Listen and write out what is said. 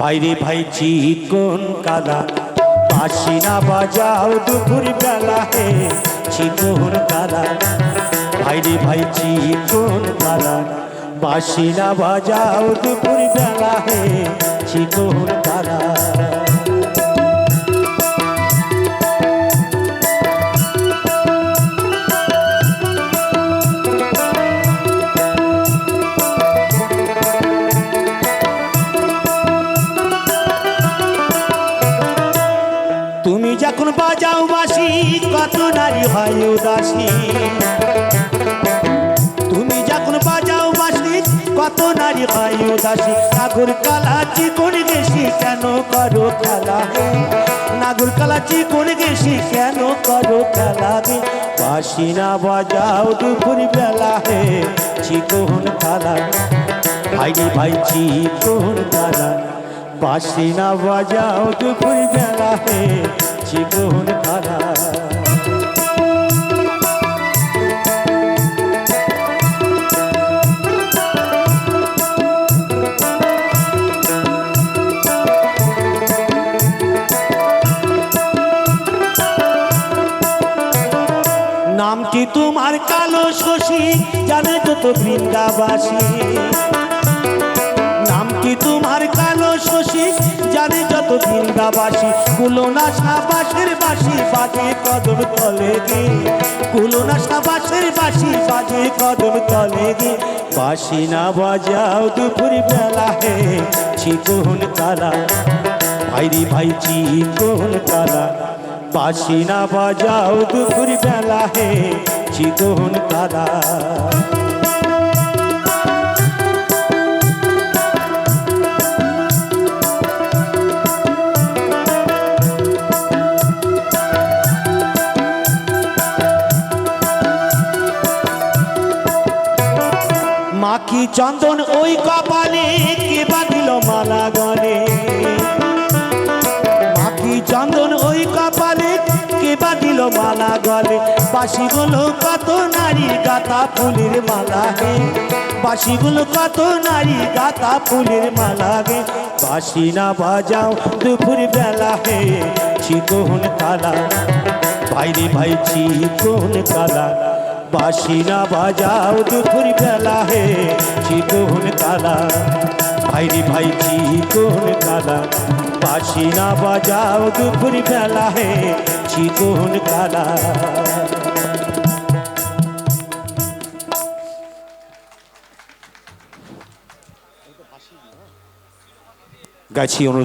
ভাইরে ভাই চিকন কালা বাঁশি না বাজাও দুপুর বেলা হে চিকন কালা। ভাইরে ভাই চিকন কালা বাঁশি না বাজাও দুপুর বেলা হে চিকন কালা। তুমি যখন বাজাও বাঁশি কত নারী হয় উদাসী। তুমি যখন বাজাও বাঁশি কত নারী হয় উদাসী। নাগর কালা চিকন গেছি কেন করো খেলা হে, নাগর কালা চিকন গেছি কেন করো খেলা হে। বাঁশি না বাজাও দুপুর বেলা হে চিকন কালা। ভাইরে ভাই চিকন কালা বাঁশি না বাজাও দুপুর বেলা হে চিকন কালা। নাম কি তোমার কালো শশী জানে যত বৃন্দাবাসী। নাম কি তোমার কালো শশী জানে যত বৃন্দাবাসী। কুলোনা সাবাসের বাসি বাজে কদম তলে গে, কুলোনা সাবাসের বাসি বাজে কদম তলে গে। বাঁশি না বাজাও দুপুর বেলা হে চিকন কালা। ভাইরে ভাই চিকন কালা বাঁশি না বাজাও দুপুর বেলা হে চিকন কালা। মাখি চন্দন ওই কপালে কে বাঁধিল মালা গলে। মাখি চন্দন ওই কপালে কে বাঁধিল মালা গলে। বাঁশিগুলো কত নারী গাতা ফুলের মালা হে, বাঁশিগুলো কত নারী গাতা ফুলের মালা গে। বাঁশি না বাজাও দুপুর বেলা হে চিকন কালা। ভাইরে ভাই চিকন কালা বাঁশি না বাজাও দুপুর বেলা হে চিকন কালা। ভাইরে ভাই চিকন কালা বাঁশি না বাজাও দুপুর বেলা হে চিকন কালা। গাছি অনুরোধ